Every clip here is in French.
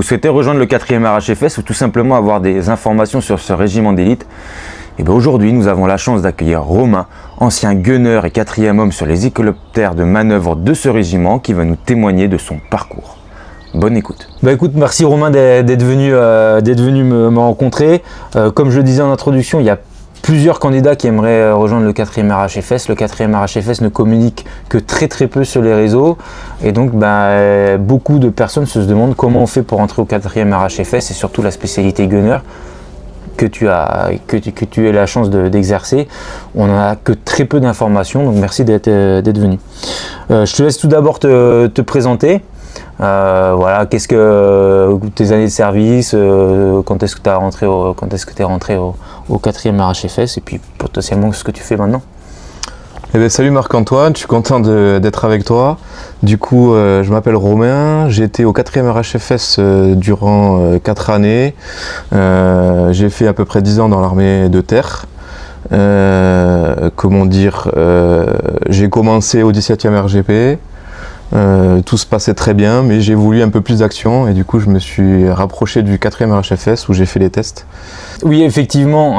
souhaitez rejoindre le 4e RHFS ou tout simplement avoir des informations sur ce régiment d'élite, et bien aujourd'hui nous avons la chance d'accueillir Romain, ancien gunner et 4e homme sur les hélicoptères de manœuvre de ce régiment, qui va nous témoigner de son parcours. Bonne écoute. Bah écoute, merci Romain d'être venu me rencontrer. Comme je le disais en introduction, il y a plusieurs candidats qui aimeraient rejoindre le 4e RHFS. Le 4e RHFS ne communique que très peu sur les réseaux. Et donc beaucoup de personnes se demandent comment on fait pour entrer au 4e RHFS, et surtout la spécialité gunner que tu as la chance d'exercer. On n'a que très peu d'informations, donc merci d'être venu. Je te laisse tout d'abord te présenter. Voilà, qu'est-ce que tes années de service, quand est-ce que tu es rentré au 4e RHFS, et puis potentiellement ce que tu fais maintenant. Eh bien, salut Marc-Antoine, je suis content d'être avec toi. Du coup, je m'appelle Romain, j'ai été au 4e RHFS durant 4 années. J'ai fait à peu près 10 ans dans l'armée de terre. J'ai commencé au 17e RGP. Tout se passait très bien, mais j'ai voulu un peu plus d'action, et du coup je me suis rapproché du 4e RHFS où j'ai fait les tests. Oui, effectivement,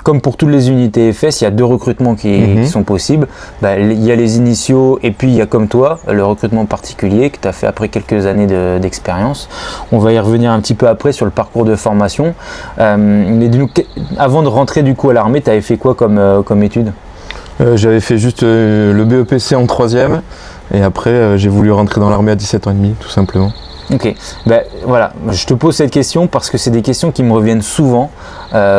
comme pour toutes les unités FS, il y a 2 recrutements qui sont possibles. Il y a les initiaux, et puis il y a, comme toi, le recrutement particulier que tu as fait après quelques années d'expérience. On va y revenir un petit peu après sur le parcours de formation. Mais avant de rentrer du coup à l'armée, tu avais fait quoi comme études? J'avais fait juste le BEPC en 3e, et après j'ai voulu rentrer dans l'armée à 17 ans et demi, tout simplement. Ok, voilà, je te pose cette question parce que c'est des questions qui me reviennent souvent.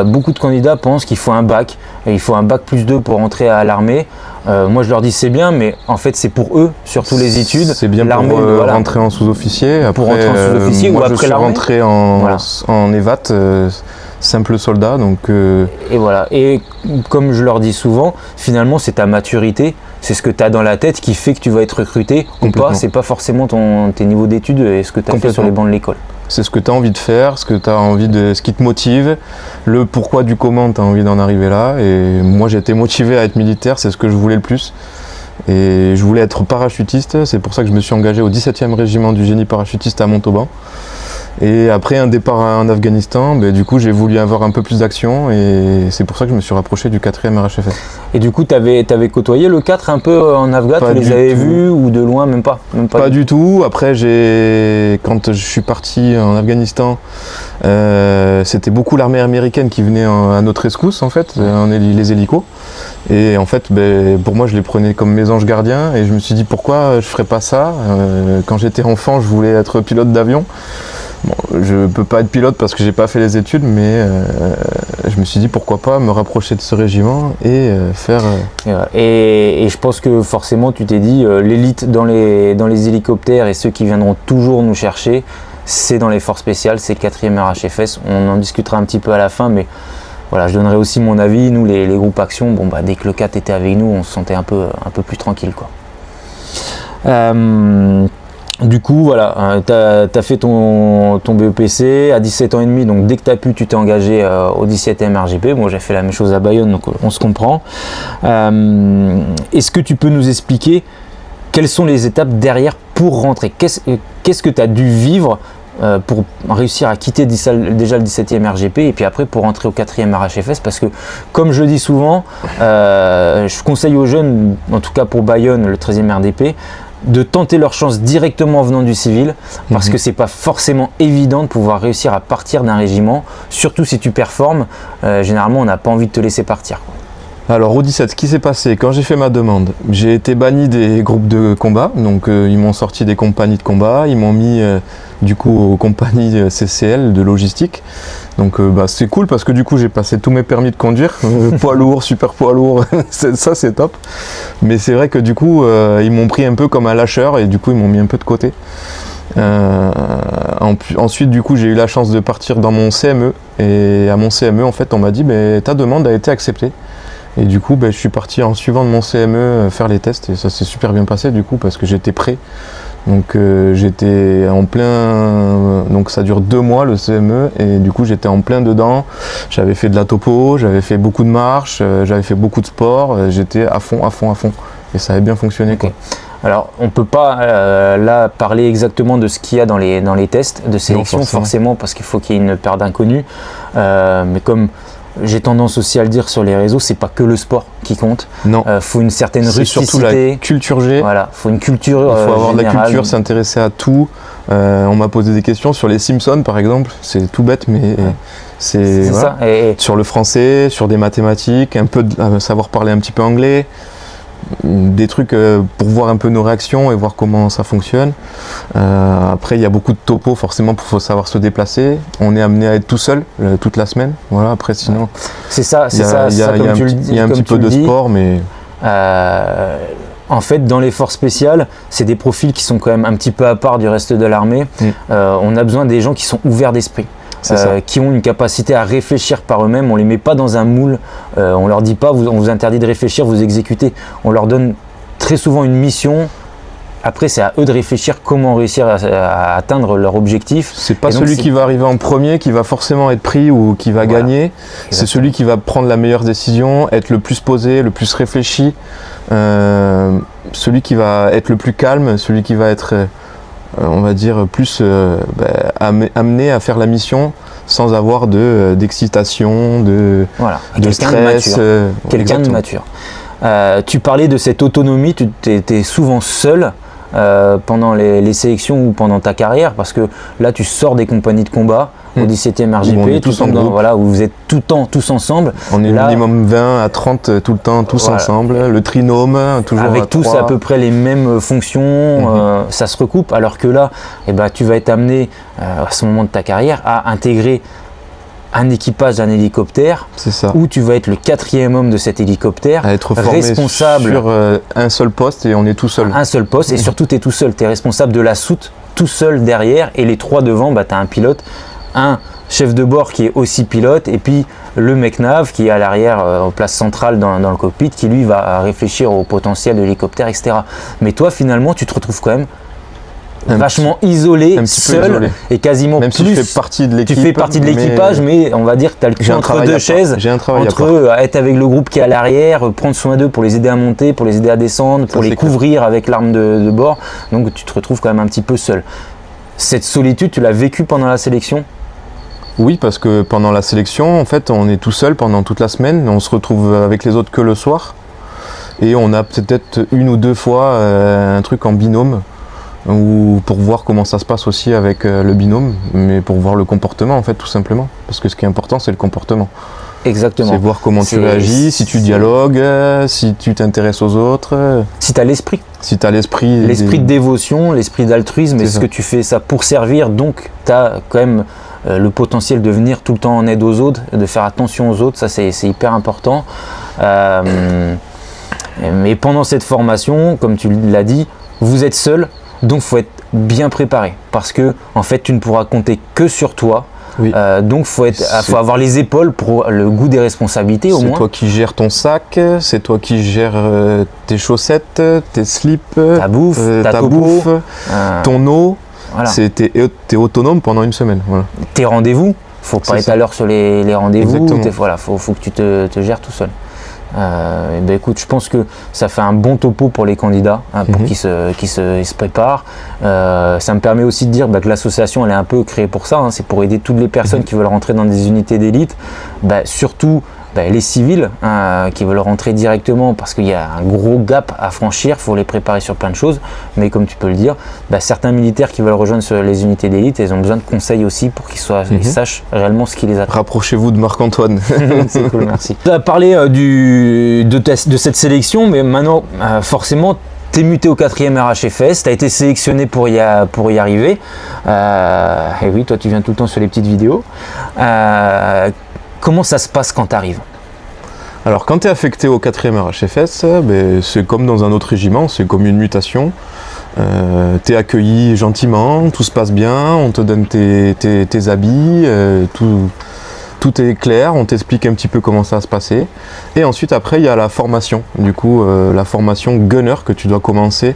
Beaucoup de candidats pensent qu'il faut un bac, et il faut un bac +2 pour entrer à l'armée. Moi je leur dis c'est bien, mais en fait c'est pour eux, surtout les études. C'est bien pour rentrer en sous-officier. Après, pour rentrer en sous-officier ou après l'armée. Je suis rentré en EVAT, simple soldat, donc... Et voilà, et comme je leur dis souvent, finalement c'est ta maturité, c'est ce que tu as dans la tête qui fait que tu vas être recruté ou pas, c'est pas forcément tes niveaux d'études et ce que tu as fait sur les bancs de l'école. C'est ce que tu as envie de faire, ce qui te motive, le pourquoi du comment tu as envie d'en arriver là. Et moi j'ai été motivé à être militaire, c'est ce que je voulais le plus. Et je voulais être parachutiste, c'est pour ça que je me suis engagé au 17e régiment du génie parachutiste à Montauban. Et après un départ en Afghanistan, du coup j'ai voulu avoir un peu plus d'action, et c'est pour ça que je me suis rapproché du 4e RHFS. Et du coup tu avais côtoyé le 4 un peu en Afghan, tu les avais vus ou de loin, même pas Pas du tout. Après quand je suis parti en Afghanistan, c'était beaucoup l'armée américaine qui venait à notre rescousse en fait, les hélicos. Et en fait, pour moi, je les prenais comme mes anges gardiens, et je me suis dit pourquoi je ferais pas ça. Quand j'étais enfant, je voulais être pilote d'avion. Bon, je peux pas être pilote parce que j'ai pas fait les études, mais je me suis dit pourquoi pas me rapprocher de ce régiment et faire... Et je pense que forcément tu t'es dit l'élite dans les hélicoptères, et ceux qui viendront toujours nous chercher, c'est dans les forces spéciales, c'est 4e RHFS. On en discutera un petit peu à la fin, mais voilà, je donnerai aussi mon avis. Nous les groupes action, dès que le 4 était avec nous, on se sentait un peu plus tranquille, quoi. Du coup, voilà, tu as fait ton BEPC à 17 ans et demi, donc dès que tu as pu, tu t'es engagé au 17e RGP. Bon, j'ai fait la même chose à Bayonne, donc on se comprend. Est-ce que tu peux nous expliquer quelles sont les étapes derrière pour rentrer? Qu'est-ce que tu as dû vivre pour réussir à quitter déjà le 17e RGP, et puis après pour rentrer au 4e RHFS? Parce que, comme je dis souvent, je conseille aux jeunes, en tout cas pour Bayonne, le 13e RDP, de tenter leur chance directement en venant du civil, parce que c'est pas forcément évident de pouvoir réussir à partir d'un régiment, surtout si tu performes. Généralement on n'a pas envie de te laisser partir, quoi. Alors au 17, ce qui s'est passé, quand j'ai fait ma demande, j'ai été banni des groupes de combat, donc ils m'ont sorti des compagnies de combat, ils m'ont mis du coup aux compagnies CCL de logistique. Donc c'est cool parce que du coup j'ai passé tous mes permis de conduire, poids lourd, super poids lourd, ça c'est top. Mais c'est vrai que du coup ils m'ont pris un peu comme un lâcheur, et du coup ils m'ont mis un peu de côté. Ensuite du coup j'ai eu la chance de partir dans mon CME, et à mon CME en fait on m'a dit ta demande a été acceptée. Et du coup, je suis parti en suivant de mon CME faire les tests, et ça s'est super bien passé du coup parce que j'étais prêt. Donc j'étais en plein, donc ça dure 2 mois le CME, et du coup j'étais en plein dedans. J'avais fait de la topo, j'avais fait beaucoup de marches, j'avais fait beaucoup de sport, j'étais à fond, et ça avait bien fonctionné, quoi. Alors, on ne peut pas là parler exactement de ce qu'il y a dans les tests de sélection, forcément, parce qu'il faut qu'il y ait une paire d'inconnus. Mais comme j'ai tendance aussi à le dire sur les réseaux, c'est pas que le sport qui compte. Non. Faut une certaine rusticité. C'est surtout la culture G. Voilà, faut une culture. Il faut avoir de la générale. culture, s'intéresser à tout. On m'a posé des questions sur les Simpsons, par exemple. C'est tout bête, mais c'est voilà. Ça. Et sur le français, sur des mathématiques, un peu savoir parler un petit peu anglais. Des trucs pour voir un peu nos réactions et voir comment ça fonctionne. Après, il y a beaucoup de topos, forcément, il faut savoir se déplacer. On est amené à être tout seul toute la semaine. Voilà, après, sinon. C'est ça, Il y a un petit peu de sport, mais. En fait, dans les forces spéciales, c'est des profils qui sont quand même un petit peu à part du reste de l'armée. On a besoin des gens qui sont ouverts d'esprit. Qui ont une capacité à réfléchir par eux-mêmes. On les met pas dans un moule, on leur dit pas on vous interdit de réfléchir, vous exécutez. On leur donne très souvent une mission. Après, c'est à eux de réfléchir comment réussir à atteindre leur objectif. C'est pas celui qui va arriver en premier qui va forcément être pris ou qui va gagner. C'est celui qui va prendre la meilleure décision, être le plus posé, le plus réfléchi, celui qui va être le plus calme, celui qui va être on va dire plus amené à faire la mission sans avoir d'excitation, de stress. Quelqu'un de mature. Tu parlais de cette autonomie, tu étais souvent seul pendant les sélections ou pendant ta carrière, parce que là tu sors des compagnies de combat au 17e RGP, où vous êtes tout le temps tous ensemble. On est minimum 20 à 30 tout le temps, tous ensemble. Le trinôme, toujours avec tous à peu près les mêmes fonctions, ça se recoupe, alors que là, tu vas être amené à ce moment de ta carrière à intégrer un équipage d'un hélicoptère, où tu vas être le 4e homme de cet hélicoptère, à être formé responsable sur un seul poste, et on est tout seul. Un seul poste, et surtout tu es tout seul, tu es responsable de la soute tout seul derrière, et les 3 devant, tu as un pilote, un chef de bord qui est aussi pilote, et puis le mec nav qui est à l'arrière en place centrale dans le cockpit, qui lui va réfléchir au potentiel de l'hélicoptère, etc. Mais toi finalement tu te retrouves quand même vachement isolé, seul, et quasiment même plus. Si tu fais partie de l'équipe. Tu fais partie de l'équipage, mais on va dire que tu as le cul entre deux chaises, entre être avec le groupe qui est à l'arrière, prendre soin d'eux pour les aider à monter, pour les aider à descendre, pour les couvrir avec l'arme de bord. Donc tu te retrouves quand même un petit peu seul. Cette solitude, tu l'as vécue pendant la sélection ? Oui, parce que pendant la sélection, en fait, on est tout seul pendant toute la semaine. On se retrouve avec les autres que le soir. Et on a peut-être 1 ou 2 fois un truc en binôme, ou pour voir comment ça se passe aussi avec le binôme, mais pour voir le comportement, en fait, tout simplement. Parce que ce qui est important, c'est le comportement. Exactement. C'est voir comment tu réagis, si tu dialogues, si tu t'intéresses aux autres. Si tu as l'esprit. Si tu as l'esprit. L'esprit de dévotion, l'esprit d'altruisme, est-ce que tu fais ça pour servir, donc tu as quand même le potentiel de venir tout le temps en aide aux autres, de faire attention aux autres, ça c'est hyper important. Mais pendant cette formation, comme tu l'as dit, vous êtes seul, donc il faut être bien préparé, parce que en fait tu ne pourras compter que sur toi. Oui. Donc faut avoir les épaules pour le goût des responsabilités au moins. C'est toi qui gères ton sac, c'est toi qui gères tes chaussettes, tes slips, ta bouffe, ton eau. Voilà. T'es autonome pendant une semaine. Voilà. Tes rendez-vous, faut pas être à l'heure sur les rendez-vous. Voilà, faut que tu te gères tout seul. Écoute, je pense que ça fait un bon topo pour les candidats, pour qu'ils se préparent. Ça me permet aussi de dire que l'association elle est un peu créée pour ça, c'est pour aider toutes les personnes qui veulent rentrer dans des unités d'élite, surtout les civils qui veulent rentrer directement, parce qu'il y a un gros gap à franchir, il faut les préparer sur plein de choses, mais comme tu peux le dire, certains militaires qui veulent rejoindre les unités d'élite, ils ont besoin de conseils aussi pour qu'ils sachent réellement ce qui les attend. Rapprochez-vous de Marc-Antoine. C'est cool, merci. Tu as parlé de cette sélection, mais maintenant forcément tu es muté au 4e RHFS, tu as été sélectionné pour y arriver, et oui, toi tu viens tout le temps sur les petites vidéos. Comment ça se passe quand tu arrives ? Alors quand tu es affecté au 4e RHFS, c'est comme dans un autre régiment, c'est comme une mutation. Tu es accueilli gentiment, tout se passe bien, on te donne tes habits, tout tout est clair, on t'explique un petit peu comment ça va se passer. Et ensuite, après, il y a la formation. Du coup, la formation gunner que tu dois commencer,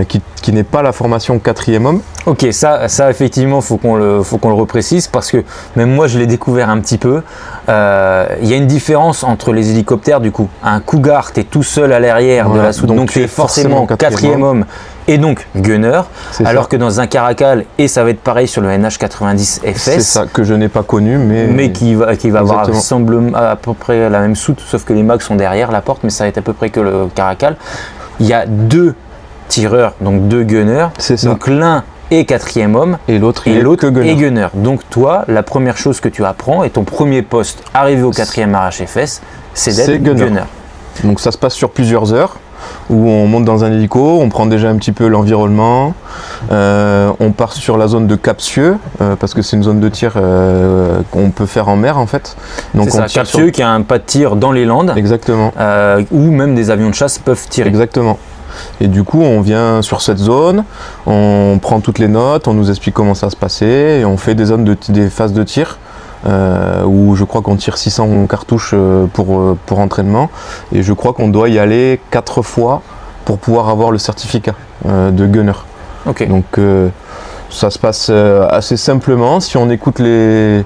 qui n'est pas la formation 4e homme. Ok, ça effectivement, faut qu'on le reprécise parce que même moi, je l'ai découvert un petit peu. Il y a une différence entre les hélicoptères, du coup. Un Cougar, tu es tout seul à l'arrière de la soute, donc tu es forcément 4e homme et donc gunner, alors que dans un Caracal, et ça va être pareil sur le NH90 FS, c'est ça que je n'ai pas connu, mais qui va avoir à peu près la même soute, sauf que les mags sont derrière la porte, mais ça va être à peu près que le Caracal. Il y a 2 tireurs, donc 2 gunners, donc l'un est 4e homme et l'autre est gunner. Donc toi, la première chose que tu apprends et ton premier poste arrivé au 4e RHFS, c'est d'être gunner. Donc ça se passe sur plusieurs heures, où on monte dans un hélico, on prend déjà un petit peu l'environnement, on part sur la zone de Capsieux, parce que c'est une zone de tir qu'on peut faire en mer en fait. Donc c'est ça, Capsieux qui a un pas de tir dans les Landes, exactement, où même des avions de chasse peuvent tirer. Exactement. Et du coup, on vient sur cette zone, on prend toutes les notes, on nous explique comment ça se passait, et on fait des phases de tir. Où je crois qu'on tire 600 cartouches pour entraînement, et je crois qu'on doit y aller 4 fois pour pouvoir avoir le certificat de gunner. Okay. Donc ça se passe assez simplement si on écoute le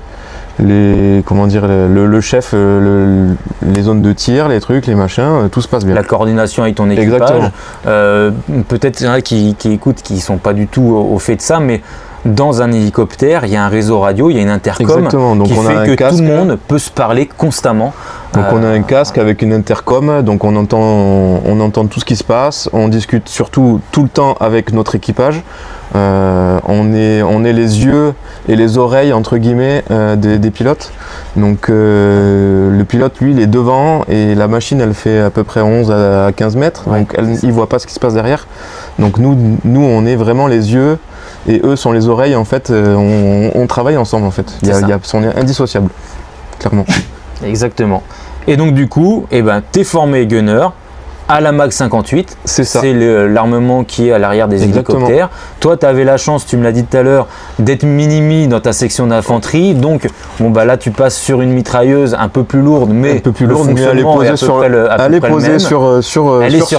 chef, les zones de tir, les trucs, les machins, tout se passe bien. La coordination avec ton équipage. Peut-être il y en a qui écoutent, qui ne sont pas du tout au fait de ça, mais dans un hélicoptère, il y a un réseau radio, il y a une intercom donc qui on a fait que casque, tout le monde peut se parler constamment. Donc on a un casque avec une intercom, donc on entend tout ce qui se passe, on discute surtout tout le temps avec notre équipage. On est les yeux et les oreilles entre guillemets des pilotes. Donc le pilote lui il est devant et la machine elle fait à peu près 11 à 15 mètres, donc il voit pas ce qui se passe derrière. Donc nous on est vraiment les yeux et eux sont les oreilles en fait, on travaille ensemble en fait. On est indissociables, clairement. Exactement. Et donc du coup, t'es formé gunner à la Mag 58, c'est l'armement qui est à l'arrière des hélicoptères. Toi, tu avais la chance, tu me l'as dit tout à l'heure, d'être mini-mi dans ta section d'infanterie. Donc, là, tu passes sur une mitrailleuse un peu plus lourde, mais elle est posée sur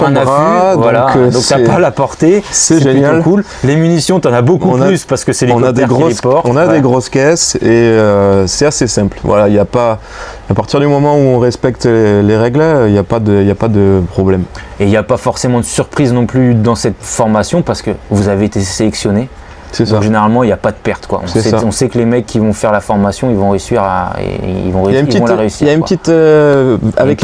un affût, voilà. Donc, tu n'as pas la portée. C'est génial. Cool. Les munitions, tu en as beaucoup plus parce que c'est l'hélicoptère qui les porte. On a des grosses caisses et c'est assez simple. Voilà, il n'y a pas. À partir du moment où on respecte les règles, il n'y a pas de problème. Et il n'y a pas forcément de surprise non plus dans cette formation parce que vous avez été sélectionné. C'est ça. Donc généralement, il n'y a pas de perte, quoi. On sait que les mecs qui vont faire la formation, ils vont réussir la réussir. Il y a une petite avec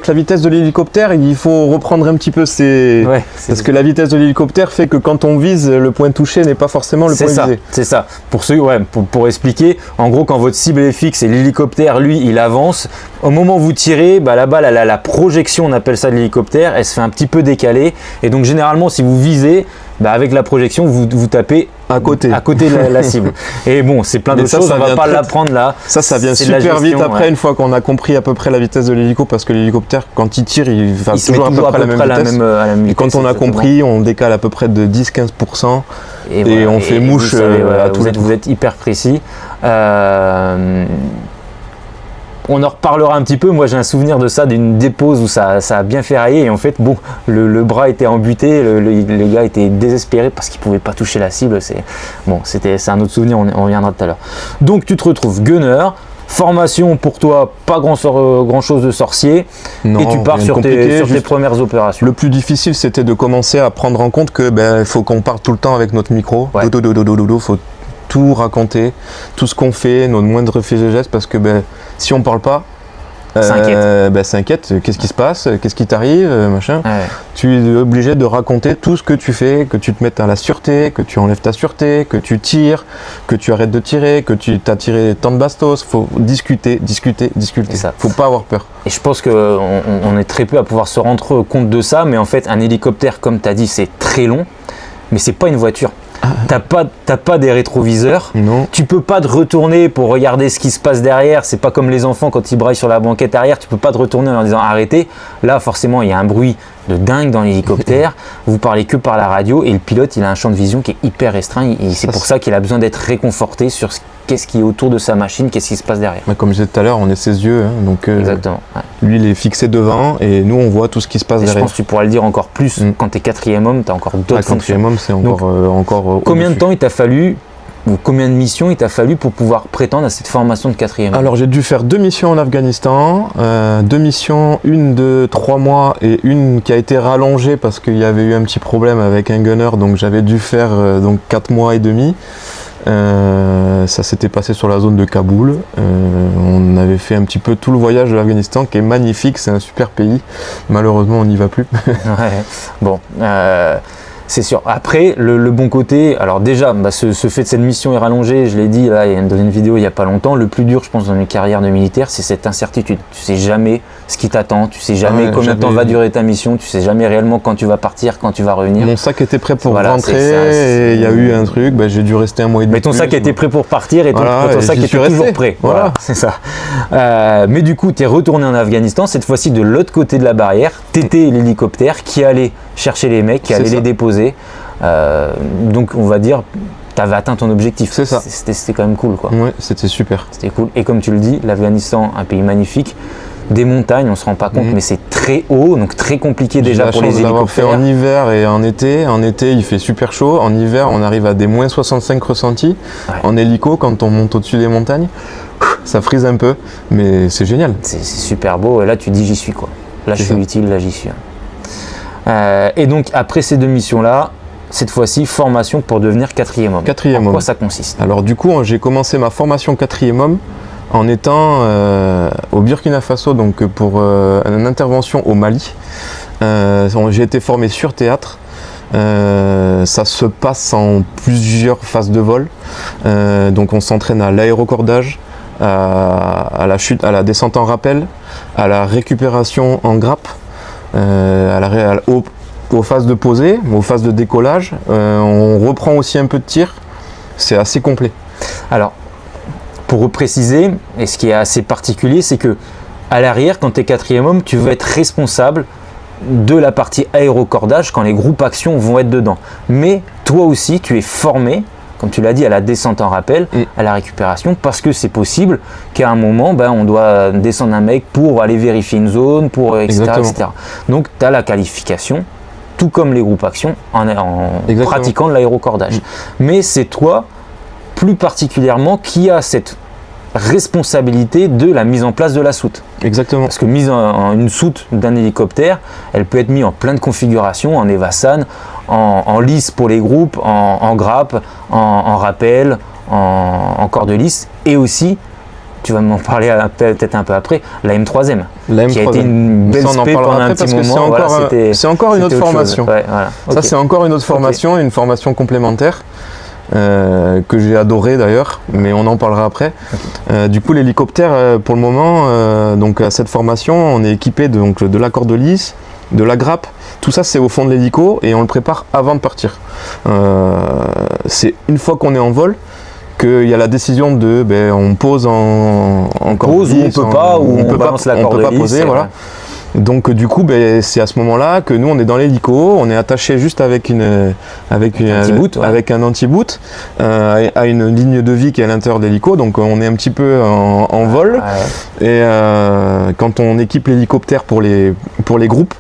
la vitesse de l'hélicoptère, il faut reprendre un petit peu parce que la vitesse de l'hélicoptère fait que quand on vise, le point touché n'est pas forcément le point visé. C'est ça. Pour expliquer, en gros, quand votre cible est fixe et l'hélicoptère, lui, il avance, au moment où vous tirez, la balle, la projection, on appelle ça de l'hélicoptère, elle se fait un petit peu décaler. Et donc généralement, si vous visez, avec la projection, vous tapez à côté de la cible. Et bon, c'est plein d'autres choses, on va pas l'apprendre là. Ça vient super vite après, une fois qu'on a compris à peu près la vitesse de l'hélico, parce que l'hélicoptère, quand il tire, il va toujours à peu près la même vitesse. Et quand on a compris, on décale à peu près de 10-15%, et on fait mouche à tous les tours. Vous êtes hyper précis. On en reparlera un petit peu. Moi, j'ai un souvenir de ça, d'une dépose où ça a bien ferraillé. Et en fait, le bras était amputé. Le gars était désespéré parce qu'il ne pouvait pas toucher la cible. C'est un autre souvenir. On reviendra tout à l'heure. Donc, tu te retrouves gunner. Formation pour toi, pas grand chose de sorcier. Non, et tu pars sur tes premières opérations. Le plus difficile, c'était de commencer à prendre en compte que faut qu'on parle tout le temps avec notre micro. Faut tout raconter, tout ce qu'on fait, nos moindres faits et gestes, parce que si on parle pas, s'inquiète, qu'est-ce qui se passe, qu'est-ce qui t'arrive, machin. Ouais. Tu es obligé de raconter tout ce que tu fais, que tu te mettes à la sûreté, que tu enlèves ta sûreté, que tu tires, que tu arrêtes de tirer, que tu t'as tiré tant de bastos. Faut discuter. Faut pas avoir peur. Et je pense qu'on est très peu à pouvoir se rendre compte de ça, mais en fait, un hélicoptère, comme tu as dit, c'est très long, mais c'est pas une voiture. T'as pas des rétroviseurs, non. Tu peux pas te retourner pour regarder ce qui se passe derrière. C'est pas comme les enfants quand ils braillent sur la banquette arrière, tu peux pas te retourner en leur disant arrêtez. Là forcément il y a un bruit de dingue dans l'hélicoptère, vous parlez que par la radio et le pilote il a un champ de vision qui est hyper restreint et c'est pour ça qu'il a besoin d'être réconforté sur qu'est-ce qui est autour de sa machine, qu'est-ce qui se passe derrière. Comme je disais tout à l'heure, on est ses yeux, hein, donc exactement. Ouais. Lui il est fixé devant et nous on voit tout ce qui se passe derrière. Je pense que tu pourras le dire encore plus quand tu es 4e homme, tu as encore d'autres fonctions. 4e homme c'est encore combien de temps il t'a fallu ou combien de missions il t'a fallu pour pouvoir prétendre à cette formation de 4e homme? Alors j'ai dû faire 2 missions en Afghanistan, 2 missions, une de 3 mois et une qui a été rallongée parce qu'il y avait eu un petit problème avec un gunner, donc j'avais dû faire 4 mois et demi. Ça s'était passé sur la zone de Kaboul. On avait fait un petit peu tout le voyage de l'Afghanistan qui est magnifique, c'est un super pays. Malheureusement on n'y va plus. Ouais. Bon, c'est sûr. Après, le bon côté, alors déjà, ce fait de cette mission est rallongé, je l'ai dit là, dans une vidéo il n'y a pas longtemps, le plus dur je pense dans une carrière de militaire, c'est cette incertitude. Tu sais jamais ce qui t'attend, tu sais jamais combien de temps va durer ta mission, tu sais jamais réellement quand tu vas partir, quand tu vas revenir. Mon sac était prêt pour rentrer et il y a eu un truc, j'ai dû rester un mois et demi. Mais ton sac était prêt pour partir et ton sac était toujours prêt. Voilà, c'est ça. Mais du coup, tu es retourné en Afghanistan, cette fois-ci de l'autre côté de la barrière, t'étais l'hélicoptère qui allait chercher les mecs, qui allait les déposer. Donc on va dire, tu avais atteint ton objectif. C'est ça. C'était quand même cool, quoi. Ouais, c'était super. C'était cool. Et comme tu le dis, l'Afghanistan, un pays magnifique, des montagnes, on se rend pas compte, mais c'est très haut, donc très compliqué déjà pour les hélicoptères. Fait en hiver et en été. En été, il fait super chaud. En hiver, on arrive à des moins 65 ressentis. Ouais. En hélico, quand on monte au-dessus des montagnes, ça frise un peu, mais c'est génial. C'est super beau. Et là, tu dis j'y suis, quoi. Là, je suis utile, là, j'y suis. Et donc, après ces 2 missions-là, cette fois-ci, formation pour devenir 4e homme. 4e homme. En quoi ça consiste? Alors du coup, j'ai commencé ma formation 4e homme en étant au Burkina Faso, donc pour une intervention au Mali. J'ai été formé sur théâtre. Ça se passe en plusieurs phases de vol. Donc on s'entraîne à l'aérocordage, à la chute, à la descente en rappel, à la récupération en grappe, aux phases de posée, aux phases de décollage. On reprend aussi un peu de tir. C'est assez complet. Alors, pour préciser, et ce qui est assez particulier, c'est que à l'arrière, quand tu es 4e homme, tu vas être responsable de la partie aérocordage quand les groupes actions vont être dedans. Mais toi aussi, tu es formé, comme tu l'as dit, à la descente en rappel, à la récupération, parce que c'est possible qu'à un moment, on doit descendre un mec pour aller vérifier une zone, pour etc. Donc, tu as la qualification, tout comme les groupes actions, en pratiquant de l'aérocordage. Mais c'est toi, plus particulièrement, qui a cette responsabilité de la mise en place de la soute. Exactement. Parce que une soute d'un hélicoptère, elle peut être mise en plein de configurations, en Evasan, en lice pour les groupes, en grappe, en rappel, en corde lisse, et aussi, tu vas m'en parler peut-être un peu après, la M3M, qui a été une belle spé pendant un petit moment. C'est encore une autre formation. Ouais, voilà. Ça, c'est encore une autre formation, une formation complémentaire. Que j'ai adoré d'ailleurs, mais on en parlera après. Du coup, l'hélicoptère, pour le moment, donc à cette formation, on est équipé de la corde lisse, de la grappe. Tout ça, c'est au fond de l'hélico et on le prépare avant de partir. C'est une fois qu'on est en vol qu'il y a la décision de, on pose en corde lisse, ou on peut pas, on peut pas poser, voilà. Donc du coup, c'est à ce moment-là que nous on est dans l'hélico, on est attaché juste avec un anti-boot à une ligne de vie qui est à l'intérieur de l'hélico, donc on est un petit peu en vol. Et quand on équipe l'hélicoptère pour les groupes,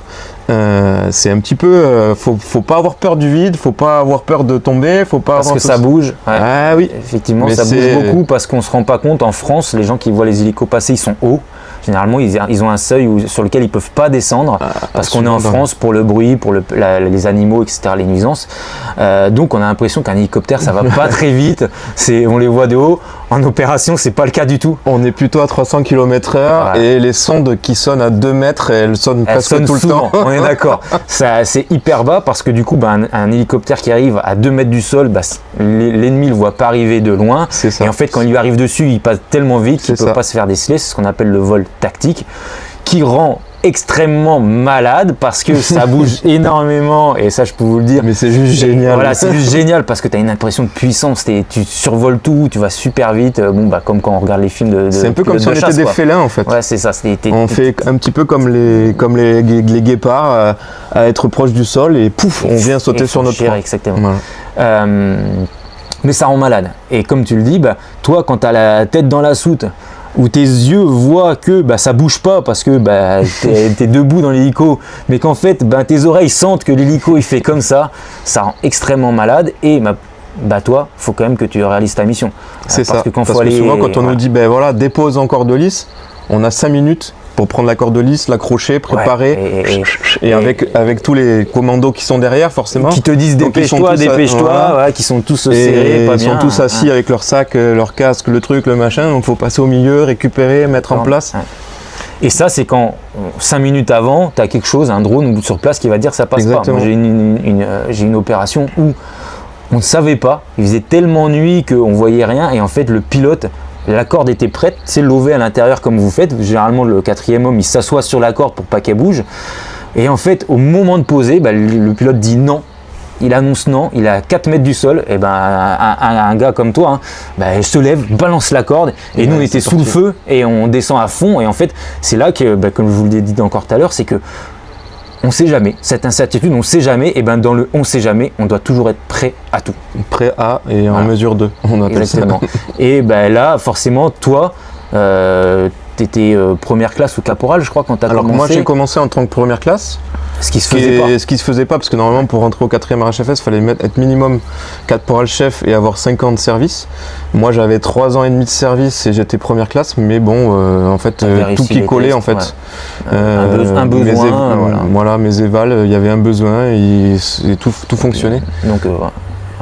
c'est un petit peu, faut pas avoir peur du vide, faut pas avoir peur de tomber, faut pas parce que ça bouge. Ouais. Ah oui, effectivement, ça bouge beaucoup parce qu'on se rend pas compte. En France, les gens qui voient les hélicos passer, ils sont hauts. Généralement, ils ont un seuil sur lequel ils ne peuvent pas descendre parce qu'on est en France pour le bruit, pour les animaux, etc., les nuisances. Donc, on a l'impression qu'un hélicoptère, ça va pas très vite. On les voit de haut. En opération, c'est pas le cas du tout. On est plutôt à 300 km/h et les sondes qui sonnent à 2 mètres, elles sonnent presque tout souvent, le temps. On est d'accord. C'est hyper bas parce que du coup, un hélicoptère qui arrive à 2 mètres du sol, l'ennemi ne le voit pas arriver de loin. Et en fait, quand il lui arrive dessus, il passe tellement vite qu'il ne peut pas se faire déceler. C'est ce qu'on appelle le vol tactique, qui rend extrêmement malade parce que ça bouge énormément et ça je peux vous le dire. Mais c'est juste génial. Voilà, c'est juste génial parce que tu as une impression de puissance, tu survoles tout, tu vas super vite. Bon, bah, comme quand on regarde les films de c'est un peu comme si on était des félins en fait. Ouais, c'est ça. On fait un petit peu comme les guépards à être proche du sol et pouf, on vient sauter sur notre proie. Exactement. Voilà. Mais ça rend malade. Et comme tu le dis, bah, toi quand tu as la tête dans la soute, où tes yeux voient que bah, ça bouge pas parce que bah, t'es debout dans l'hélico, mais qu'en fait bah, tes oreilles sentent que l'hélico il fait comme ça rend extrêmement malade et bah toi, faut quand même que tu réalises ta mission. C'est ça, parce que souvent quand on nous dit ben voilà, dépose en corde lisse, on a 5 minutes pour prendre la corde lisse, l'accrocher, préparer, et avec tous les commandos qui sont derrière forcément. Qui te disent dépêche-toi, voilà. Qui sont tous serrés, pas bien. Ils sont tous assis avec leur sac, leur casque, le truc, le machin, donc il faut passer au milieu, récupérer, mettre en place. Ouais. Et ça, c'est quand 5 minutes avant, tu as quelque chose, un drone sur place qui va dire ça passe Exactement. pas. Moi, j'ai une opération où on ne savait pas, il faisait tellement nuit qu'on voyait rien, et en fait le pilote, la corde était prête, c'est levé à l'intérieur comme vous faites. Généralement, le 4e homme, il s'assoit sur la corde pour pas qu'elle bouge. Et en fait, au moment de poser, bah, le pilote dit non. Il annonce non, il est à 4 mètres du sol. Et ben, un gars comme toi, hein, bah, il se lève, balance la corde. Et nous, on était sous le feu et on descend à fond. Et en fait, c'est là que, bah, comme je vous l'ai dit encore tout à l'heure, c'est que on ne sait jamais, cette incertitude, on ne sait jamais, et bien dans le on ne sait jamais, on doit toujours être prêt à tout. Prêt à et en mesure de, on appelle exactement. Ça. Et ben là, forcément, toi, tu étais première classe ou caporal, je crois, quand tu as commencé. Alors moi, j'ai commencé en tant que première classe. Ce qui se faisait pas, parce que normalement pour rentrer au 4e RHFS, il fallait être minimum caporal chef et avoir 5 ans de service. Moi j'avais 3 ans et demi de service et j'étais première classe, mais bon, en fait, tout qui collait en fait. Ouais. Un besoin, voilà, mes évals, il y avait un besoin et tout fonctionnait.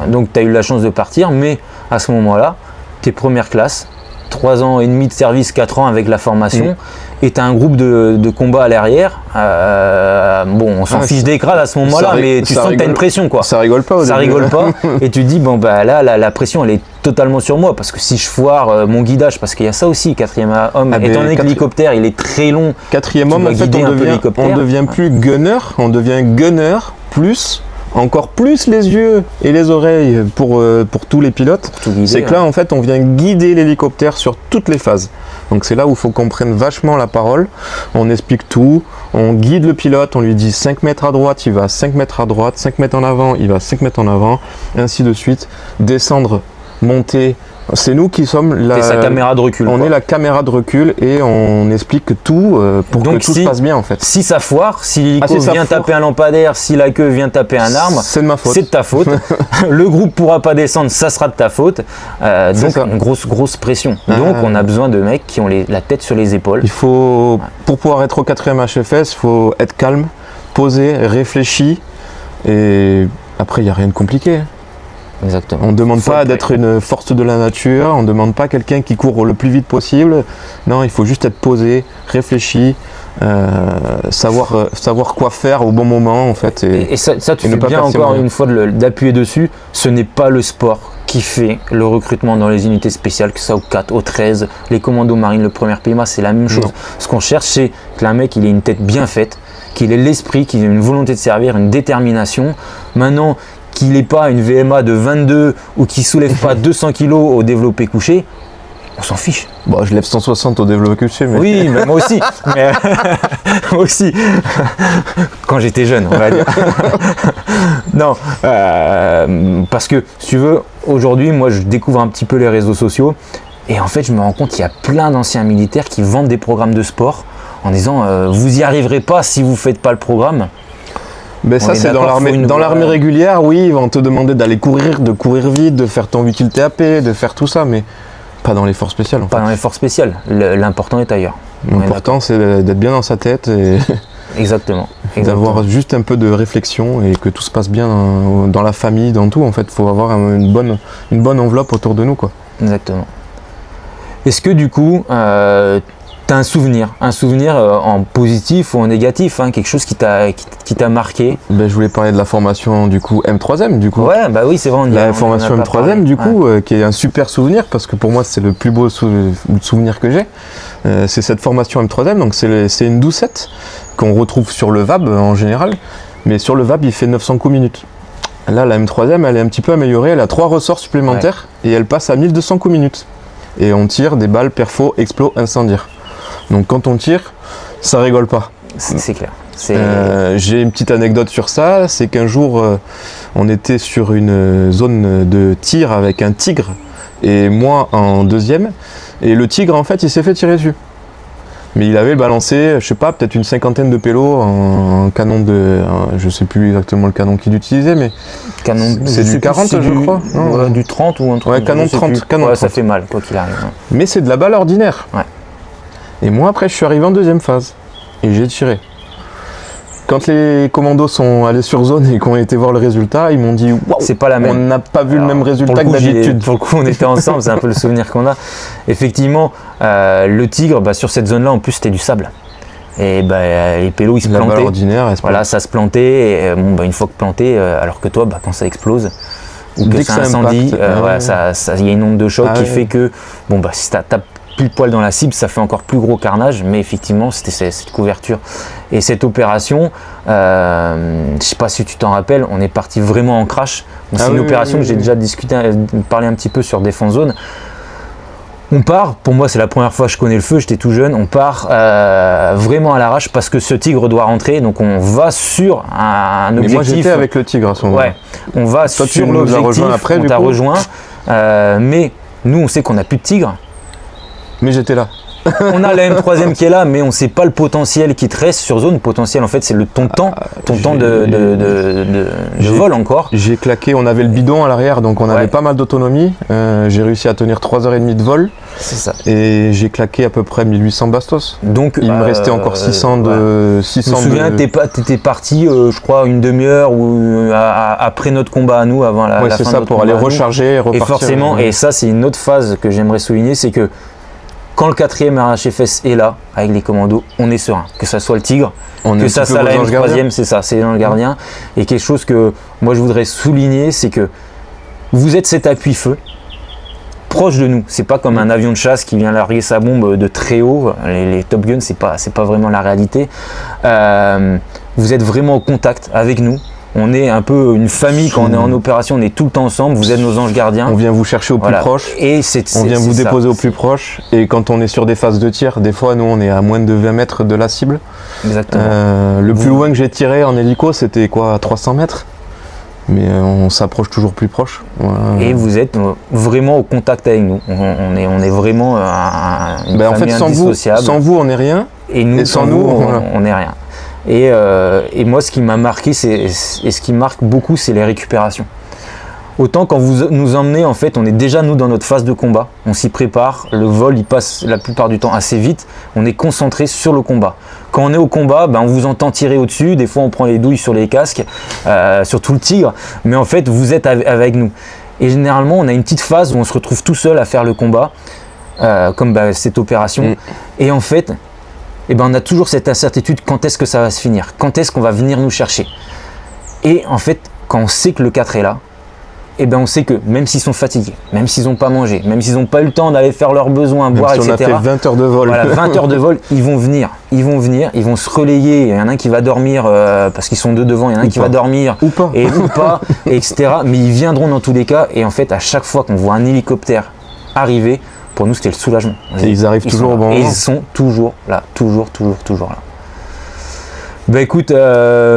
Donc tu as eu la chance de partir, mais à ce moment-là, tu es première classe, 3 ans et demi de service, 4 ans avec la formation. Et tu as un groupe de combat à l'arrière. Bon, on s'en fiche des grades à ce moment-là, mais tu sens que tu as une pression, quoi. Ça rigole pas au début. Ça rigole pas. Et tu te dis, bon, bah là, la pression, elle est totalement sur moi. Parce que si je foire mon guidage, parce qu'il y a ça aussi, 4e homme, étant donné que l'hélicoptère, il est très long. 4e homme, en fait, on devient plus gunner, on devient gunner plus. Encore plus les yeux et les oreilles pour tous les pilotes. C'est que là, en fait, on vient guider l'hélicoptère sur toutes les phases. Donc c'est là où il faut qu'on prenne vachement la parole. On explique tout, on guide le pilote, on lui dit 5 mètres à droite, il va 5 mètres à droite, 5 mètres en avant, il va 5 mètres en avant, ainsi de suite. Descendre, monter. C'est nous qui sommes sa caméra de recul. On est la caméra de recul et on explique tout pour que tout se passe bien en fait. Si ça foire, si l'hélico vient taper un lampadaire, si la queue vient taper un arbre, c'est de ma faute. C'est de ta faute. Le groupe pourra pas descendre, ça sera de ta faute. Donc une grosse pression. Donc on a besoin de mecs qui ont la tête sur les épaules. Il faut, pour pouvoir être au 4e HFS, il faut être calme, posé, réfléchi et après il n'y a rien de compliqué. Exactement. On ne demande pas d'être une force de la nature, on ne demande pas quelqu'un qui court le plus vite possible. Non, il faut juste être posé, réfléchi, savoir quoi faire au bon moment en fait. Et ça tu fais bien encore une fois d'appuyer dessus. Ce n'est pas le sport qui fait le recrutement dans les unités spéciales, que ça au 4, au 13, les commandos marines, le 1er PMA, c'est la même chose. Non. Ce qu'on cherche, c'est que un mec il ait une tête bien faite, qu'il ait l'esprit, qu'il ait une volonté de servir, une détermination. Maintenant, qu'il n'ait pas une VMA de 22 ou qu'il ne soulève pas 200 kg au développé couché, on s'en fiche. Bon, je lève 160 au développé couché, mais... Oui, mais moi aussi. Moi aussi. Quand j'étais jeune, on va dire. Non, parce que, si tu veux, aujourd'hui, moi, je découvre un petit peu les réseaux sociaux et en fait, je me rends compte qu'il y a plein d'anciens militaires qui vendent des programmes de sport en disant vous n'y arriverez pas si vous ne faites pas le programme. Ben ça c'est dans l'armée régulière, oui, ils vont te demander d'aller courir, de courir vite, de faire ton 8 km TAP, de faire tout ça, mais pas dans les forces spéciales. Pas dans les forces spéciales, l'important est ailleurs. L'important c'est d'être bien dans sa tête et Exactement. D'avoir juste un peu de réflexion et que tout se passe bien dans la famille, dans tout en fait. Il faut avoir une bonne enveloppe autour de nous, quoi. Exactement. Est-ce que du coup, t'as un souvenir en positif ou en négatif, hein, quelque chose qui t'a marqué. Ben, je voulais parler de la formation du coup M3M du coup. Ouais, bah oui, c'est vrai. La formation M3M du coup, qui est un super souvenir parce que pour moi c'est le plus beau souvenir que j'ai. C'est cette formation M3M, donc c'est une doucette qu'on retrouve sur le VAB en général, mais sur le VAB il fait 900 coups minutes. Là la M3M elle est un petit peu améliorée, elle a 3 ressorts supplémentaires et elle passe à 1200 coups minutes. Et on tire des balles perfo, explos, incendiaires. Donc quand on tire, ça rigole pas. C'est clair. J'ai une petite anecdote sur ça, c'est qu'un jour on était sur une zone de tir avec un tigre et moi en deuxième, et le tigre en fait il s'est fait tirer dessus. Mais il avait balancé, je sais pas, peut-être une cinquantaine de pélos en canon de... je sais plus exactement le canon qu'il utilisait, mais... C'est du 40 je crois. Ouais, du 30 ou un truc. Ouais, canon 30. Canon 30. Ça fait mal quoi qu'il arrive. Ouais. Mais c'est de la balle ordinaire. Ouais. Et moi après je suis arrivé en deuxième phase et j'ai tiré. Quand les commandos sont allés sur zone et qu'on a été voir le résultat, ils m'ont dit waouh, c'est pas la même. On n'a pas vu le même résultat que d'habitude. Pour le coup, on était ensemble, c'est un peu le souvenir qu'on a. Effectivement, le tigre, sur cette zone-là, en plus, c'était du sable. Et les pélos, ils se plantaient. Ordinaire, voilà, ça se plantait. Et, une fois que planté, alors que toi, quand ça explose ou que ça incendie, il y a une onde de choc qui fait que si tu tapes pile poil dans la cible, ça fait encore plus gros carnage, mais effectivement c'était cette couverture et cette opération, je sais pas si tu t'en rappelles, on est parti vraiment en crash. C'est une opération que j'ai déjà parlé un petit peu sur Défense Zone. On part, pour moi c'est la première fois que je connais le feu, j'étais tout jeune, on part vraiment à l'arrache parce que ce tigre doit rentrer, donc on va sur un objectif. Mais moi j'étais avec le tigre à ce moment-là. Ouais, on va toi, sur l'objectif, on t'a rejoint, mais nous on sait qu'on n'a plus de tigre. Mais j'étais là. On a la M3M qui est là, mais on ne sait pas le potentiel qui te reste sur zone. Le potentiel, en fait, c'est ton temps de vol encore. J'ai claqué, on avait le bidon à l'arrière, donc on avait pas mal d'autonomie. J'ai réussi à tenir 3h30 de vol. C'est ça. Et j'ai claqué à peu près 1800 bastos. Donc, il me restait encore 600 de... 600 je me souviens, tu étais parti, je crois, une demi-heure ou après notre combat à nous, avant la fin de notre combat. c'est ça, pour aller recharger et repartir. Et forcément, et ça, c'est une autre phase que j'aimerais souligner, c'est que quand le 4e RHFS est là, avec les commandos, on est serein. Que ça soit le tigre, que ça soit la M3e, c'est ça, c'est dans le gardien. Et quelque chose que moi je voudrais souligner, c'est que vous êtes cet appui-feu proche de nous. C'est pas comme un avion de chasse qui vient larguer sa bombe de très haut. Les Top Gun, c'est pas vraiment la réalité. Vous êtes vraiment au contact avec nous. On est un peu une famille quand on est en opération, on est tout le temps ensemble, vous êtes nos anges gardiens. On vient vous chercher au plus proche, on vient vous déposer au plus proche, et quand on est sur des phases de tir, des fois nous on est à moins de 20 mètres de la cible. Exactement. Le plus loin que j'ai tiré en hélico c'était quoi, 300 mètres, mais on s'approche toujours plus proche. Voilà. Et vous êtes vraiment au contact avec nous, on est vraiment une famille indissociable. Sans vous on n'est rien, et nous et sans nous on n'est rien. Et moi, ce qui m'a marqué, et ce qui marque beaucoup, c'est les récupérations. Autant quand vous nous emmenez, en fait, on est déjà nous dans notre phase de combat, on s'y prépare, le vol il passe la plupart du temps assez vite, on est concentré sur le combat. Quand on est au combat, on vous entend tirer au-dessus, des fois on prend les douilles sur les casques, surtout le tigre, mais en fait vous êtes avec nous. Et généralement on a une petite phase où on se retrouve tout seul à faire le combat, comme cette opération, et en fait, on a toujours cette incertitude, quand est-ce que ça va se finir, quand est-ce qu'on va venir nous chercher. Et en fait, quand on sait que le 4 est là, on sait que même s'ils sont fatigués, même s'ils n'ont pas mangé, même s'ils n'ont pas eu le temps d'aller faire leurs besoins, boire, etc. on a fait 20 heures de vol. Voilà, 20 heures de vol, ils vont venir, ils vont se relayer. Il y en a un qui va dormir parce qu'ils sont deux devant, il y en a un qui va dormir ou pas, etc. Mais ils viendront dans tous les cas. Et en fait, à chaque fois qu'on voit un hélicoptère arriver, pour nous, c'était le soulagement. Et ils arrivent toujours au bon moment. Et ils sont toujours là, toujours là. Écoute,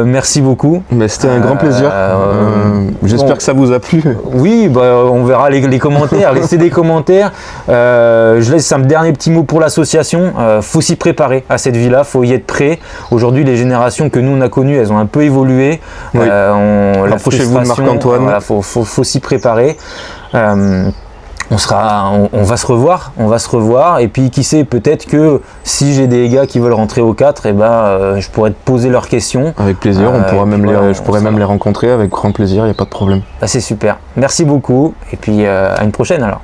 merci beaucoup. C'était un grand plaisir. J'espère que ça vous a plu. Oui, on verra les commentaires. Laissez des commentaires. Je laisse un dernier petit mot pour l'association. Faut s'y préparer à cette vie-là, faut y être prêt. Aujourd'hui, les générations que nous on a connues, elles ont un peu évolué. Oui. Rapprochez-vous de Marc-Antoine. Voilà, faut s'y préparer. On va se revoir, et puis qui sait, peut-être que si j'ai des gars qui veulent rentrer au 4, je pourrais te poser leurs questions. Avec plaisir, je pourrais même les rencontrer avec grand plaisir, il n'y a pas de problème. C'est super, merci beaucoup, et puis à une prochaine alors.